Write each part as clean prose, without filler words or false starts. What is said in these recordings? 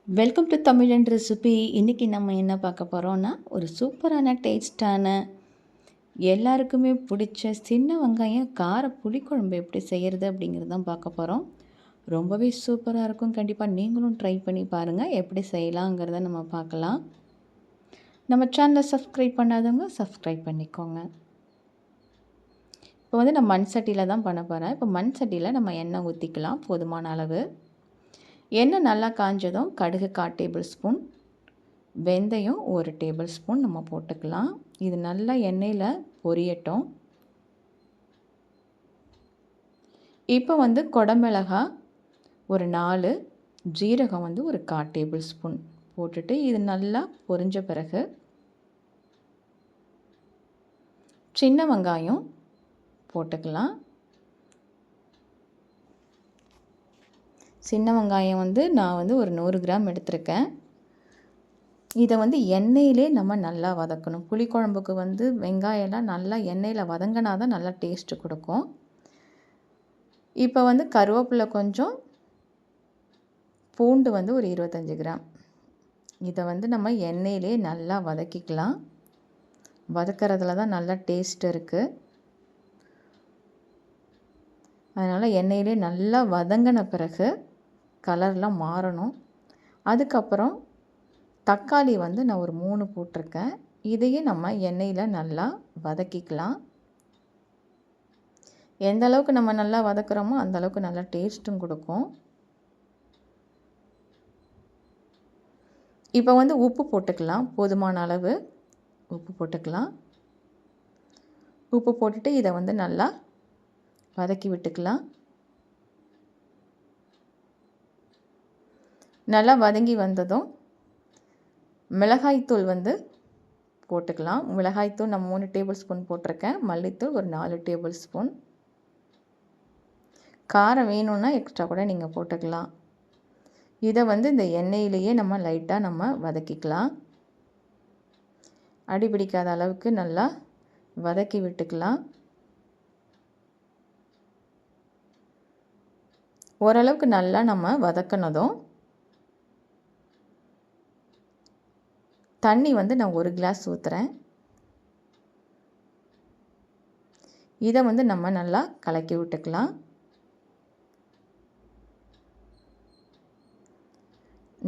Welcome to தமிழன் recipe. இன்றைக்கி நம்ம என்ன பார்க்க போகிறோன்னா, ஒரு சூப்பரான டேஸ்டான எல்லாருக்குமே பிடிச்ச சின்ன வெங்காயம் கார புளிக்குழம்பு எப்படி செய்கிறது அப்படிங்கிறது தான் பார்க்க போகிறோம். ரொம்பவே சூப்பராக இருக்கும். கண்டிப்பாக நீங்களும் ட்ரை பண்ணி பாருங்கள். எப்படி செய்யலாங்கிறத நம்ம பார்க்கலாம். நம்ம சேனலை சப்ஸ்கிரைப் பண்ணாதவங்க சப்ஸ்கிரைப் பண்ணிக்கோங்க. இப்போ வந்து நான் மண் சட்டியில் தான் பண்ண போகிறேன். இப்போ மண் சட்டியில் நம்ம எண்ணெய் ஊற்றிக்கலாம் போதுமான அளவு. எண்ணெய் நல்லா காஞ்சதும் கடுகு 1/4 டேபிள் ஸ்பூன், வெந்தயம் 1 டேபிள் ஸ்பூன் நம்ம போட்டுக்கலாம். இது நல்லா எண்ணெயில் பொரியட்டும். இப்போ வந்து குடமிளகாய் ஒரு 4, ஜீரகம் வந்து ஒரு 1/4 டேபிள் ஸ்பூன் போட்டுட்டு இது நல்லா பொரிஞ்ச பிறகு சின்ன வெங்காயம் போட்டுக்கலாம். சின்ன வெங்காயம் வந்து நான் வந்து ஒரு 100 கிராம் எடுத்திருக்கேன். இதை வந்து எண்ணெயிலே நம்ம நல்லா வதக்கணும். புளிக்குழம்புக்கு வந்து வெங்காயம்லாம் நல்லா எண்ணெயில் வதங்கினா தான் நல்லா டேஸ்ட்டு கொடுக்கும். இப்போ வந்து கருவேப்பிலை கொஞ்சம், பூண்டு வந்து ஒரு 25 கிராம். இதை வந்து நம்ம எண்ணெயிலே நல்லா வதக்கிக்கலாம். வதக்கிறதுல தான் நல்லா டேஸ்ட் இருக்குது. அதனால் எண்ணெயிலே நல்லா வதங்கின பிறகு கலர்லாம் மாறணும். அதுக்கப்புறம் தக்காளி வந்து நான் ஒரு 3 போட்டிருக்கேன். இதையே நம்ம எண்ணெயில் நல்லா வதக்கிக்கலாம். எந்த அளவுக்கு நம்ம நல்லா வதக்குறோமோ அந்த அளவுக்கு நல்லா டேஸ்ட்டும் கொடுக்கும். இப்போ வந்து உப்பு போட்டுக்கலாம். போதுமான அளவு உப்பு போட்டுக்கலாம். உப்பு போட்டுட்டு இதை வந்து நல்லா வதக்கி விட்டுக்கலாம். நல்லா வதங்கி வந்ததும் மிளகாய்த்தூள் வந்து போட்டுக்கலாம். மிளகாய்த்தூள் நான் 3 டேபிள் ஸ்பூன் போட்டிருக்கேன். மல்லித்தூள் ஒரு 4 டேபிள் ஸ்பூன். காரம் வேணும்னா எக்ஸ்ட்ரா கூட நீங்கள் போட்டுக்கலாம். இதை வந்து இந்த எண்ணெயிலேயே நம்ம லைட்டாக நம்ம வதக்கிக்கலாம். அடி பிடிக்காத அளவுக்கு நல்லா வதக்கி விட்டுக்கலாம். ஓரளவுக்கு நல்லா நம்ம வதக்கினதும் தண்ணி வந்து நான் 1 கிளாஸ் ஊற்றுறேன். இதை வந்து நம்ம நல்லா கலக்கி விட்டுக்கலாம்.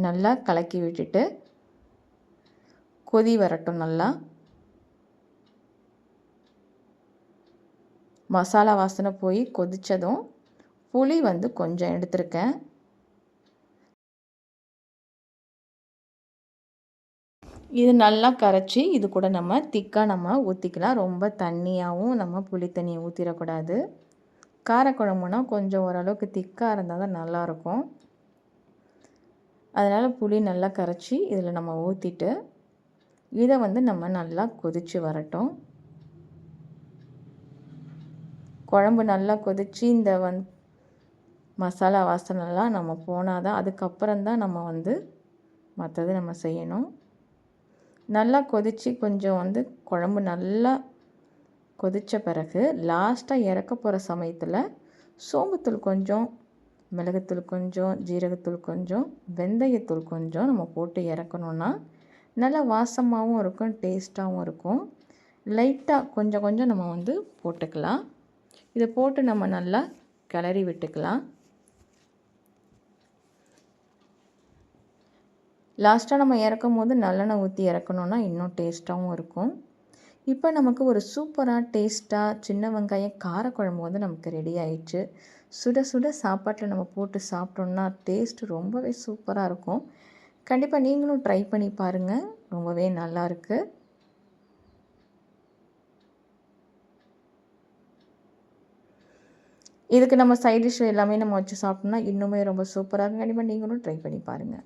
நல்லா கலக்கி விட்டுட்டு கொதி வரட்டும். நல்லா மசாலா வாசனை போய் கொதித்ததும் புளி வந்து கொஞ்சம் எடுத்திருக்கேன். இது நல்லா கரைச்சி இது கூட நம்ம திக்காக நம்ம ஊற்றிக்கலாம். ரொம்ப தண்ணியாகவும் நம்ம புளி தண்ணியை ஊற்றிடக்கூடாது. காரக்குழம்புனா கொஞ்சம் ஓரளவுக்கு திக்காக இருந்தால் தான் நல்லாயிருக்கும். அதனால் புளி நல்லா கரைச்சி இதில் நம்ம ஊற்றிட்டு இதை வந்து நம்ம நல்லா கொதித்து வரட்டும். குழம்பு நல்லா கொதித்து இந்த மசாலா வாசனைலாம் நம்ம போனால் தான் அதுக்கப்புறம் தான் நம்ம வந்து மற்றது நம்ம செய்யணும். நல்லா கொதித்து கொஞ்சம் வந்து குழம்பு நல்லா கொதித்த பிறகு லாஸ்ட்டாக இறக்க போகிற சமயத்தில் சோம்புத்தூள் கொஞ்சம், மிளகுத்தூள் கொஞ்சம், ஜீரகத்தூள் கொஞ்சம், வெந்தயத்தூள் கொஞ்சம் நம்ம போட்டு இறக்கணுன்னா நல்லா வாசமாகவும் இருக்கும், டேஸ்ட்டாகவும் இருக்கும். லைட்டாக கொஞ்சம் கொஞ்சம் நம்ம வந்து போட்டுக்கலாம். இதை போட்டு நம்ம நல்லா கிளறி விட்டுக்கலாம். லாஸ்ட்டாக நம்ம இறக்கும் போது நல்லெண்ணெய் ஊற்றி இறக்கணுன்னா இன்னும் டேஸ்ட்டாகவும் இருக்கும். இப்போ நமக்கு ஒரு சூப்பராக டேஸ்ட்டாக சின்ன வெங்காயம் காரக்குழம்பு வந்து நமக்கு ரெடி ஆயிடுச்சு. சுட சுட சாப்பாட்டில் நம்ம போட்டு சாப்பிட்டோம்னா டேஸ்ட்டு ரொம்பவே சூப்பராக இருக்கும். கண்டிப்பாக நீங்களும் ட்ரை பண்ணி பாருங்கள். ரொம்பவே நல்லாயிருக்கு. இதுக்கு நம்ம சைட் டிஷ் எல்லாமே நம்ம வச்சு சாப்பிட்டோம்னா இன்னுமே ரொம்ப சூப்பராக இருக்கும். கண்டிப்பாக நீங்களும் ட்ரை பண்ணி பாருங்கள்.